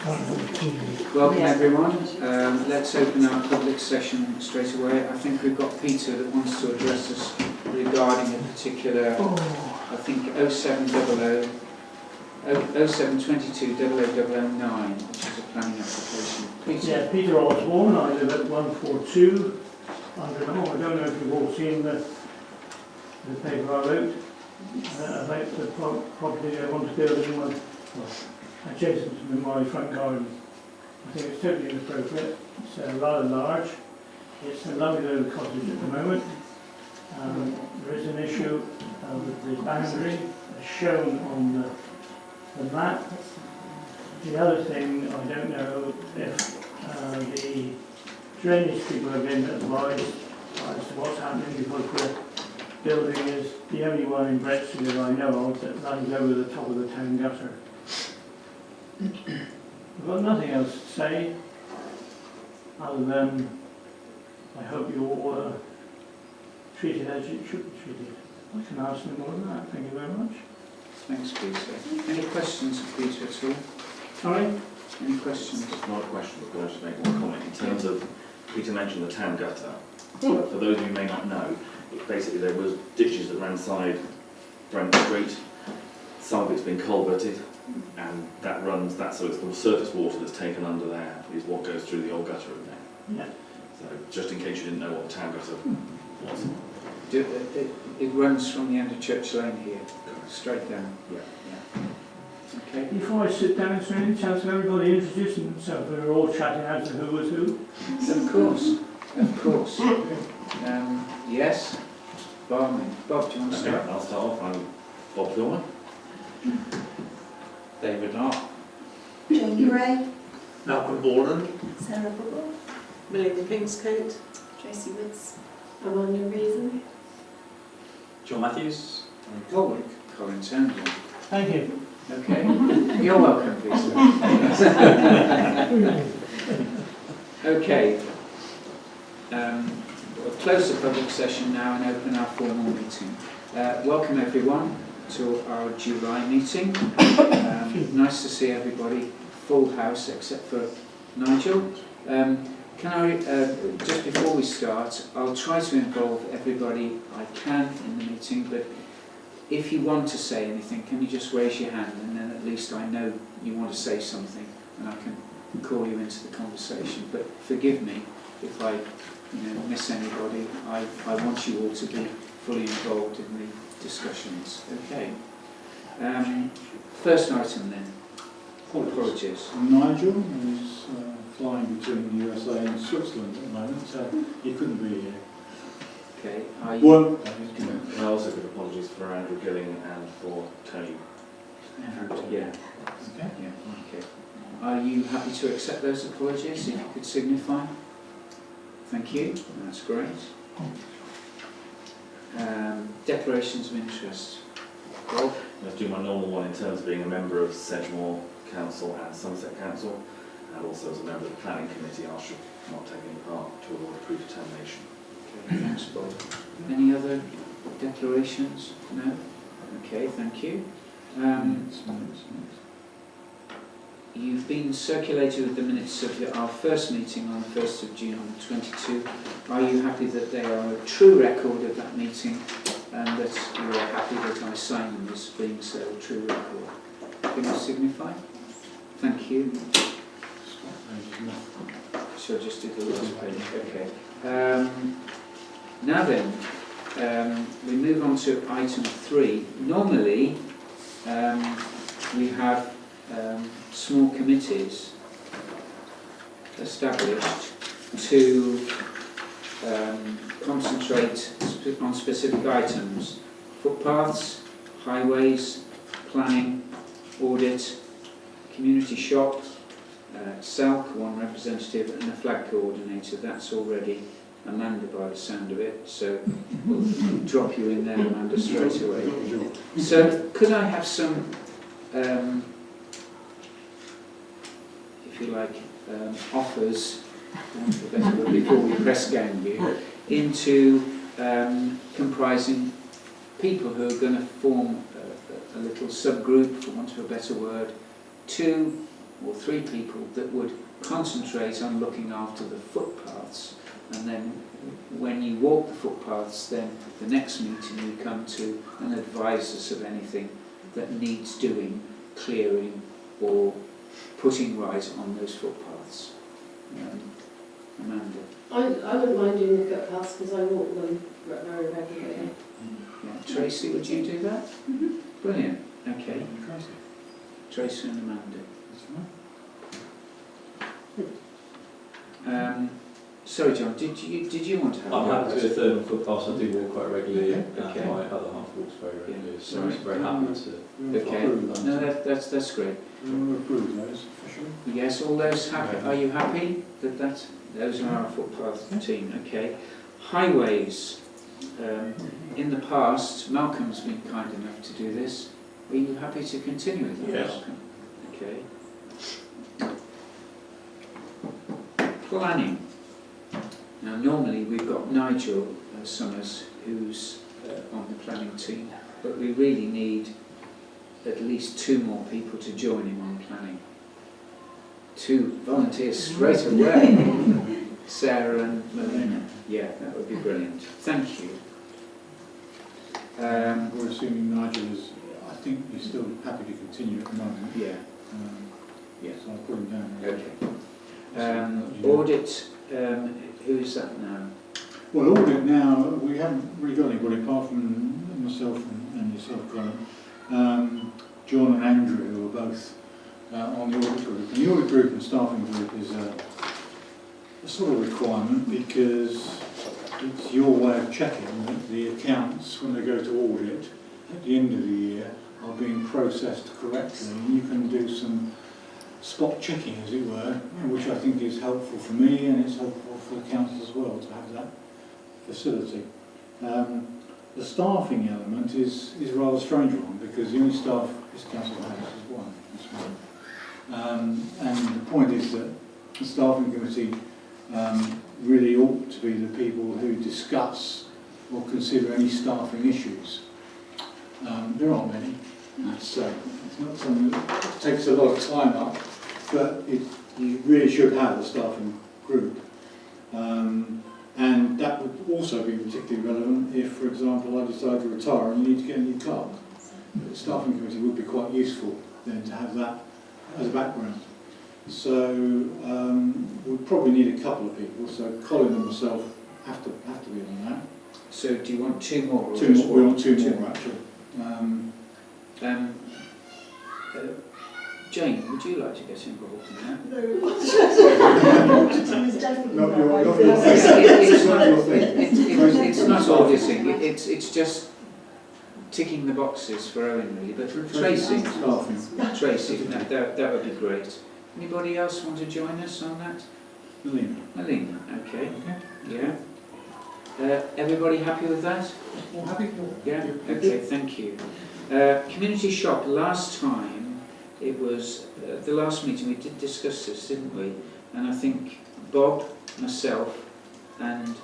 Welcome everyone. Let's open our public session straight away. I think we've got Peter that wants to address us regarding a particular, I think 0700, 0722 00009, which is a planning application. Peter. Yeah, Peter Osborne, I live at 142 Brent Knoll. I don't know if you've all seen the paper I wrote about the property I want to build in my, adjacent to my front garden. I think it's totally inappropriate. It's rather large. It's a lovely little cottage at the moment. There is an issue with the boundary as shown on the map. The other thing, I don't know if the drainage people have been advised as to what's happening, because the building is the only one in Brexit that I know of that runs over the top of the town gutter. I've got nothing else to say other than I hope you all treat it as it should be treated. I can ask no more than that. Thank you very much. Thanks, Peter. Any questions of Peter at all? Sorry? Any questions? Not a question, but can I just make one comment? In terms of, Peter mentioned the town gutter. For those of you who may not know, basically there was ditches that ran side Brent Street. Some of it's been culverted, and that runs, so it's the surface water that's taken under there is what goes through the old gutter in there. Yeah. So just in case you didn't know what the town gutter was. It runs from the end of Church Lane here, straight down. Yeah. Okay. Before I sit down, is there any chance of everybody introducing themselves? We're all chatting as to who was who. Of course, of course. Yes, Bob, do you want to Okay, start? I'll start off. I'm Bob Filmer. David Lott. Jamie Ray, Malcolm Borland. Sarah Bubble, Melinda Kingscote. Tracy Woods, Amanda Reason. John Matthews. Colin Townsend. Thank you. Okay. You're welcome, Peter. Okay. We'll close the public session now and open our formal meeting. Welcome everyone to our July meeting. Nice to see everybody, full house except for Nigel. Can I, just before we start, I'll try to involve everybody I can in the meeting, but if you want to say anything, can you just raise your hand, and then at least I know you want to say something and I can call you into the conversation. But forgive me if I miss anybody. I want you all to be fully involved in the discussions. Okay. First item then. Apologies. Nigel is flying between the USA and Switzerland at the moment, so he couldn't be here. Okay. Are you? Well, And I also give apologies for Andrew Gilling and for Tony. Yeah. okay. Yeah. Okay. Are you happy to accept those apologies? If you could signify. Thank you. That's great. Declarations of interest. Rob? Let's do my normal one in terms of being a member of Sedgemoor Council and Somerset Council, and also as a member of the Planning Committee. I should not take any part to avoid predetermination. Okay, thanks, Bob. Any other declarations? No? Okay, thank you. You've been circulated with the minutes of our first meeting on the 1st of June 22. Are you happy that they are a true record of that meeting, and that you are happy that I sign them as being so a true record? Can you signify? Thank you. Shall I just do the last page? Okay. Now then, we move on to item 3. Normally, we have small committees established to concentrate on specific items: footpaths, highways, planning, audit, community shop, SALC, one representative, and a flag coordinator. That's already Amanda by the sound of it, so we'll drop you in there, Amanda, straight away. So could I have some, if you like, offers, for a better word, before we press gang you, into comprising people who are going to form a little subgroup, for want of a better word, to or 3 people that would concentrate on looking after the footpaths, and then when you walk the footpaths, then the next meeting you come to and advise us of anything that needs doing, clearing or putting right on those footpaths. Amanda? I wouldn't mind doing the footpaths because I walk them very regularly. Yeah. Tracy, would you do that? Brilliant. Okay. Tracy and Amanda. Sorry, John. Did you want to have? I'm happy to do a third on footpaths. I do walk quite regularly, Okay. and my other half walks very regularly. So Sorry. I'm very happy to. Okay. No, that's great. Do you want to approve those officially? Yes, all those happy. Are you happy that those are our footpath team? Okay. Highways. In the past, Malcolm's been kind enough to do this. Are you happy to continue with that, Yes. Malcolm? Okay. Planning. Now, normally we've got Nigel Summers, who's on the planning team, but we really need at least 2 more people to join him on planning. 2 volunteers straight away. Sarah and Melina. Yeah, that would be brilliant. Thank you. We're assuming Nigel is, I think he's still happy to continue at the moment. Yeah. Yeah, so I'll put him down. Okay. Audit, who is that now? Well, audit now, we haven't really got anybody apart from myself and yourself, Colin. John and Andrew, who are both on the audit group. And the audit group and staffing group is a sort of requirement because it's your way of checking that the accounts, when they go to audit at the end of the year, are being processed correctly. And you can do some spot checking, as it were, which I think is helpful for me and it's helpful for the council as well to have that facility. The staffing element is a rather strange one because the only staff this council has is one. And the point is that the staffing committee really ought to be the people who discuss or consider any staffing issues. There aren't many, so it's not something that takes a lot of time up, but you really should have a staffing group. And that would also be particularly relevant if, for example, I decide to retire and you need to get a new clerk. The staffing committee would be quite useful then to have that as a background. So we'll probably need a couple of people. So Colin and myself have to be on that. So do you want 2 more? Or 2 just more. We one? want 2 more actually. Jane, would you like to get involved in that? Not your It's not auditing. It's just ticking the boxes for Owen really. But Tracy, that would be great. Anybody else want to join us on that? Melina, okay. Yeah. Everybody happy with that? All happy? Yeah. Okay. Thank you. Community shop. Last time. It was the last meeting we did discuss this, didn't we? And I think Bob, myself, and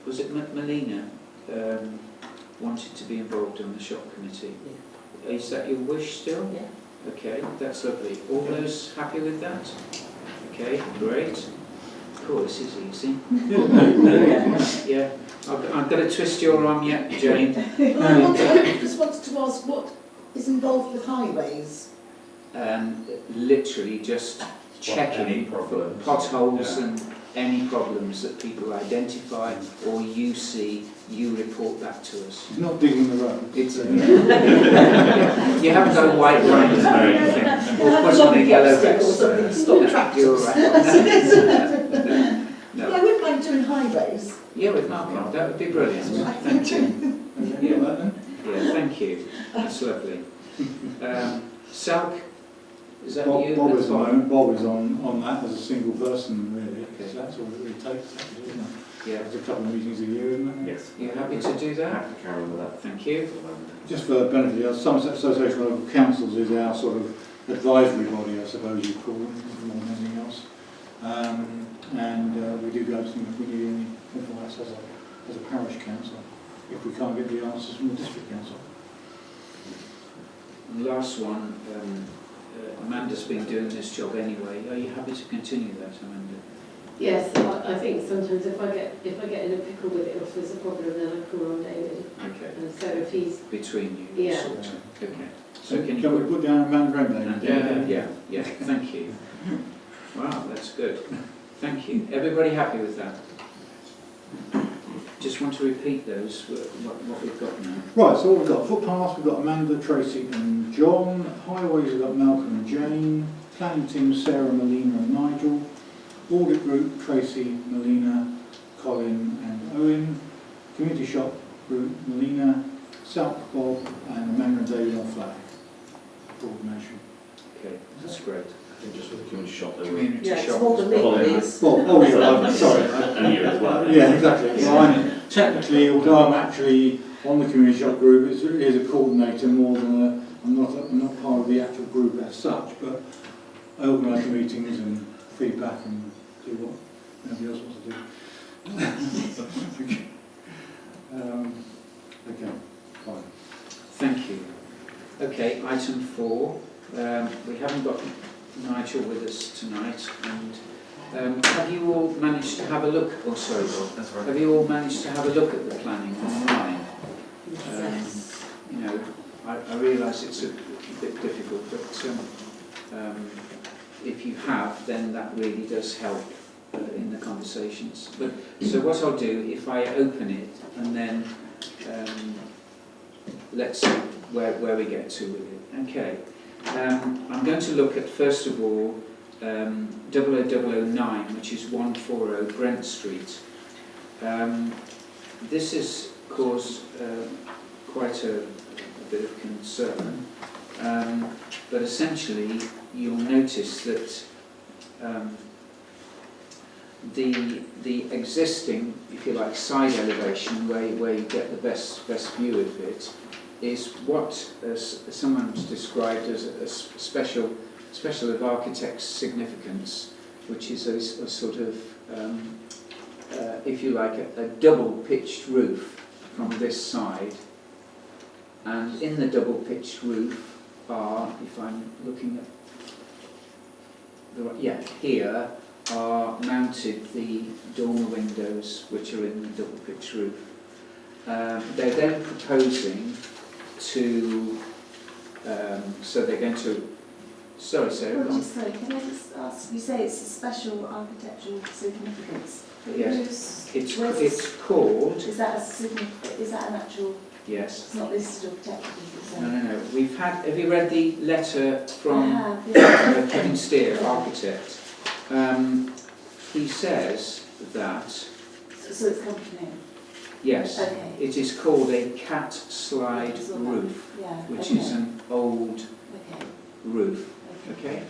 was it Melina wanted to be involved in the shop committee. Yeah. Is that your wish still? Yeah. Okay, that's lovely. All those happy with that? Okay, great. Cool, this is easy. Yeah. I've got to twist your arm yet, Jane. I just wanted to ask what is involved with highways? Literally just checking for potholes and any problems that people identify or you see, you report that to us. He's not digging the road. It's you haven't got a white line or anything, or put on a yellow vest. Or something to stop traffic. You're right. Well, I wouldn't mind doing highways. Yeah, with Malcolm, that would be brilliant. Thank you. Yeah, thank you. That's lovely. Salk, is that you? Bob is on that as a single person, really. Okay. So that's all it really takes, actually, isn't it? Yeah. There's a couple of meetings a year, isn't it? Yes. You happy to do that? Happy to carry on with that. Thank you. Just for the benefit of the Somerset Association of Local Councils is our sort of advisory body, I suppose you'd call it, more than anything else. And we do go to them if we need any advice as a parish council, if we can't get the answers from the district council. And last one, Amanda's been doing this job anyway. Are you happy to continue that, Amanda? Yes, I think sometimes if I get in a pickle with it, or if there's a problem, then I call on David. Okay. And so if he's, Between you, Yeah. sort of. Okay. So can can we put down Amanda Brent then? Yeah, thank you. Wow, that's good. Thank you. Everybody happy with that? Just want to repeat those, what we've got now. Right, so what we've got, footpaths, we've got Amanda, Tracy and John. Highways, we've got Malcolm and Jane. Planning team, Sarah, Melina and Nigel. Audit group, Tracy, Melina, Colin and Owen. Community shop group, Melina, South Bob and Amanda and David on flag. Coordination. Okay, that's great. I think just with the community shop, they were. Community Yeah, it's shop. more than me, Colin. please. Well, sorry. And you as well. Yeah, exactly. Well, technically, although I'm actually on the community shop group, it is a coordinator more than I'm not part of the actual group as such, but I organise the meetings and feedback and do what nobody else wants to do. Okay, fine. Thank you. Okay, item 4. We haven't got Nigel with us tonight, and have you all managed to have a look? Oh, sorry, Bob. That's right. Have you all managed to have a look at the planning online? Yes. You know, I realise it's a bit difficult, but if you have, then that really does help in the conversations. But so what I'll do, if I open it, and then let's see where we get to with it. Okay. I'm going to look at, first of all, 00009, which is 140 Brent Street. This has caused quite a bit of concern, but essentially you'll notice that the existing, if you like, side elevation, where you get the best view of it, is what someone's described as a special of architect's significance, which is a sort of, if you like, a double-pitched roof from this side. And in the double-pitched roof are, if I'm looking at here are mounted the dormer windows, which are in the double-pitched roof. They're then proposing to, so they're going to, sorry Sarah, go on. Sorry, can I just ask, you say it's a special architectural significance. Yes, it's Where's- called, Is that an actual, yes, it's not listed or protected, is it? no, we've have you read the letter from Yeah. Kevin Steer, architect? He says that, So it's company name? yes, Okay. it is called a cat slide roof, Yeah. which okay. is an old Okay. roof. Okay.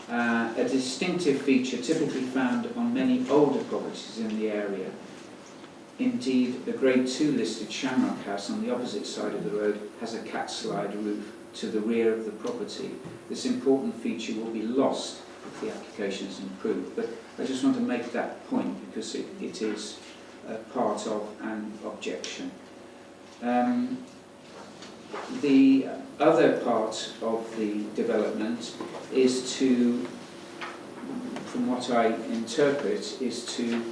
A distinctive feature typically found on many older properties in the area. Indeed, the Grade 2 listed Shamrock House on the opposite side of the road has a cat slide roof to the rear of the property. This important feature will be lost if the application is improved. But I just want to make that point because it is part of an objection. The other part of the development is to, from what I interpret, is to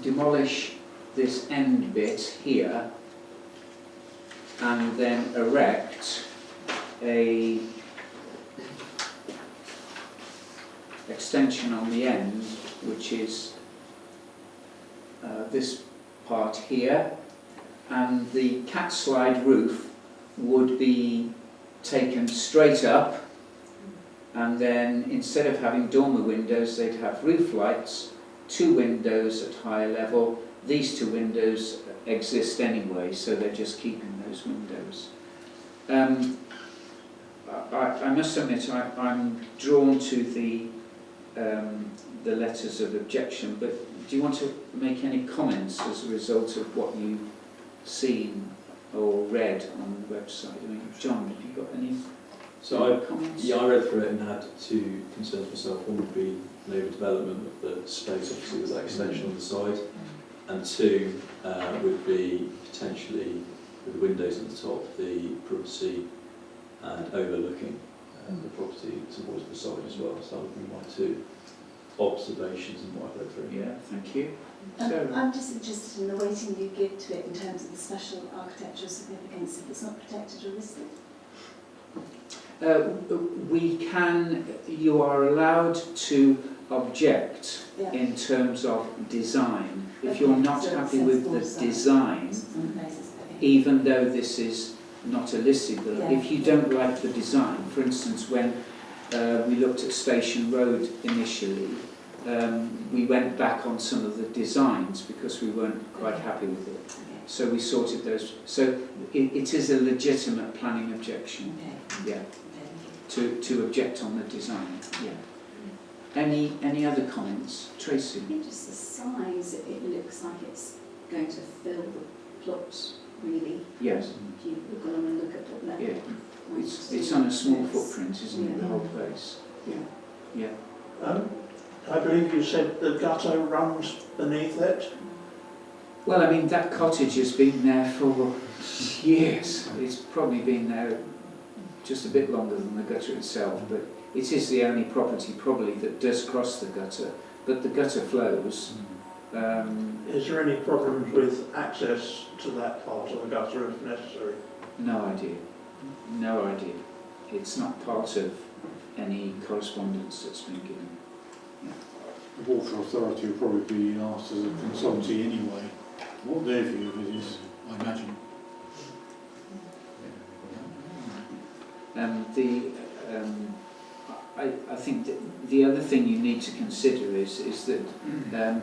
demolish this end bit here and then erect a extension on the end, which is this part here, and the cat slide roof would be taken straight up, and then instead of having dormer windows they'd have roof lights, 2 windows at higher level. These 2 windows exist anyway, so they're just keeping those windows. I must admit I'm drawn to the letters of objection, but do you want to make any comments as a result of what you've seen or read on the website? I mean, John, have you got any comments? I read through it and had 2 concerns myself. One would be an overdevelopment of the space, obviously with that extension on the side, and 2 would be potentially with the windows at the top, the privacy and overlooking the property towards the side as well. So that would be my two observations and what I read through. Yeah, thank you. Sarah? I'm just interested in the weighting you give to it in terms of the special architectural significance if it's not protected or listed. You are allowed to object Yeah. in terms of design. If Okay, you're not so it's happy with the sensible design, Some places, okay. even though this is not a listed building, Yeah. if you don't like the design, for instance, when we looked at Station Road initially, we went back on some of the designs because we weren't quite happy with it. Okay. So we sorted those. So it is a legitimate planning objection. Okay. Yeah. Okay. To object on the design. Yeah. Any other comments, Tracy? I think just the size, it looks like it's going to fill the plot really. Yes. If you look on and look at what level. Yeah. It's on a small footprint, isn't it? The Yeah. whole place. Yeah. Yeah. I believe you said the gutter runs beneath it. Well, I mean, that cottage has been there for years. It's probably been there just a bit longer than the gutter itself, but it is the only property probably that does cross the gutter, but the gutter flows. Is there any problems with access to that part of the gutter if necessary? No idea. No idea. It's not part of any correspondence that's been given. The Water Authority will probably be asked as a consultancy anyway, what their view of it is, I imagine. I think that the other thing you need to consider is that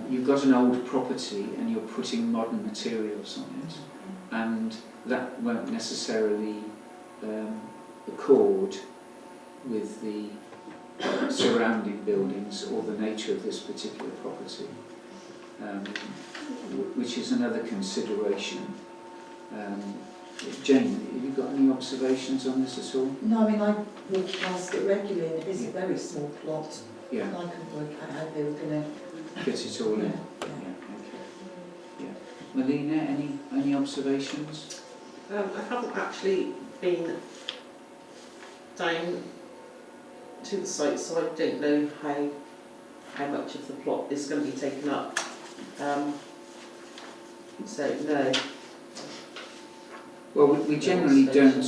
you've got an old property and you're putting modern materials on it, and that won't necessarily accord with the surrounding buildings or the nature of this particular property, which is another consideration. Jane, have you got any observations on this at all? No, I mean, I walk past it regularly and it is a very small plot. Yeah, And I couldn't work out how they were going to... get it all in. Yeah. Yeah, okay. Yeah. Melina, any observations? I haven't actually been down to the site, so I don't know how much of the plot is going to be taken up. So no. Well, we generally don't,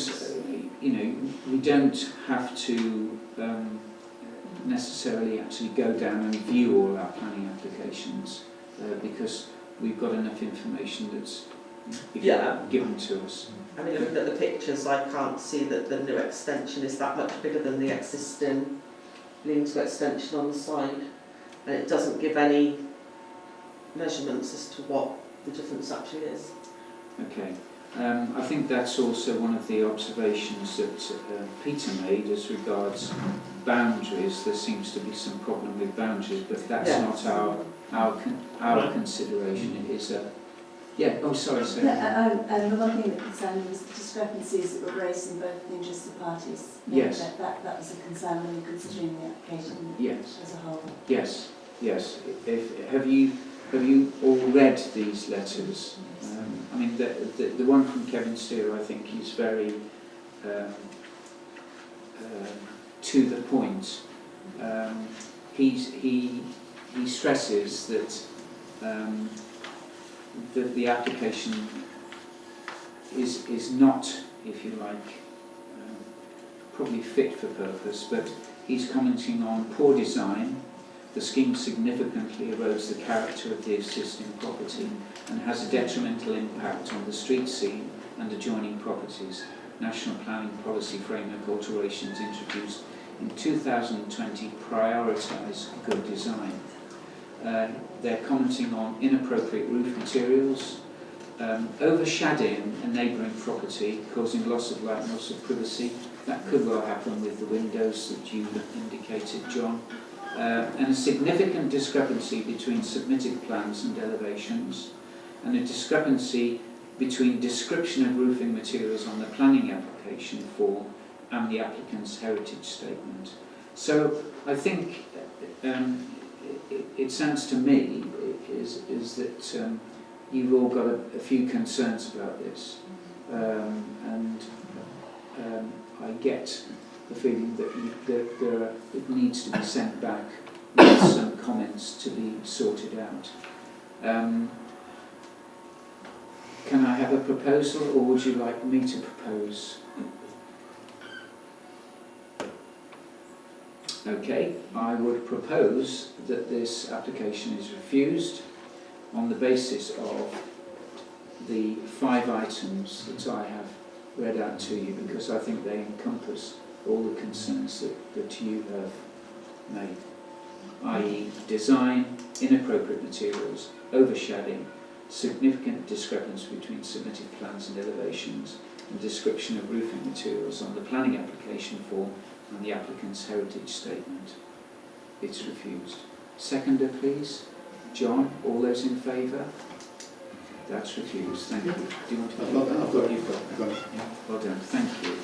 we don't have to necessarily actually go down and view all our planning applications because we've got enough information that's given to us. I mean, looking at the pictures, I can't see that the new extension is that much bigger than the existing lean-to extension on the side, and it doesn't give any measurements as to what the difference actually is. Okay. I think that's also one of the observations that Peter made as regards boundaries. There seems to be some problem with boundaries, but that's not our consideration. It is a sorry, Sarah. And the one thing that concerned me was the discrepancies that were raised in both the interested parties. Yes. That was a concern when you're considering the application Yes. as a whole. Yes. Have you all read these letters? I mean, the one from Kevin Steer, I think, is very to the point. He stresses that the application is not, if you like, probably fit for purpose, but he's commenting on poor design. The scheme significantly erodes the character of the existing property and has a detrimental impact on the street scene and adjoining properties. National Planning Policy Framework alterations introduced in 2020 prioritise good design. They're commenting on inappropriate roof materials, overshadowing a neighbouring property, causing loss of light and loss of privacy. That could well happen with the windows that you indicated, John. And a significant discrepancy between submitted plans and elevations, and a discrepancy between description of roofing materials on the planning application form and the applicant's heritage statement. So I think it sounds to me is that you've all got a few concerns about this, and I get the feeling that, it needs to be sent back with some comments to be sorted out. Can I have a proposal, or would you like me to propose? Okay, I would propose that this application is refused on the basis of the 5 items that I have read out to you, because I think they encompass all the concerns that you have made, i.e. design, inappropriate materials, overshadowing, significant discrepancy between submitted plans and elevations, and description of roofing materials on the planning application form and the applicant's heritage statement. It's refused. Seconder, please. John, all those in favour? That's refused. Thank you. Do you want to? I've got it. You've got I've got it. Yeah, well done. Thank you.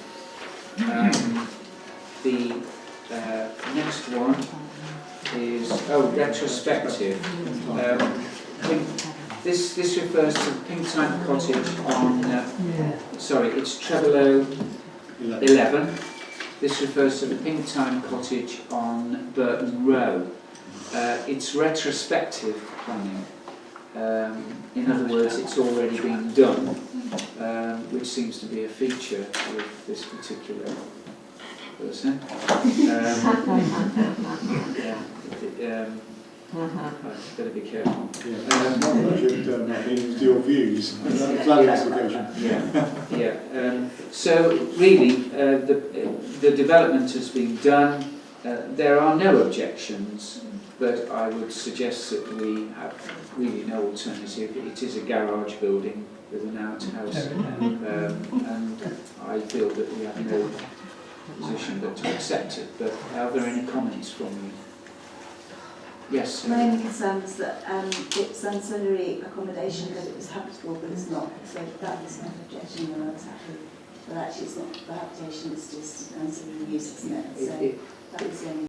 The next one is retrospective. This refers to Pink Time Cottage on. It's Trevellow 11. This refers to the Pink Time Cottage on Burton Row. It's retrospective planning. In other words, it's already been done, which seems to be a feature with this particular person. Better be careful. Your views. So really, the development has been done. There are no objections, but I would suggest that we have really no alternative. It is a garage building with an outhouse, and I feel that we have no position but to accept it. But are there any comments from you? Yes. My only concern was that it's ancillary accommodation, that it was habitable, but it's not. So that was my objection when I was happy. But actually it's not for habitation, it's just ancillary use, isn't it? So that was the only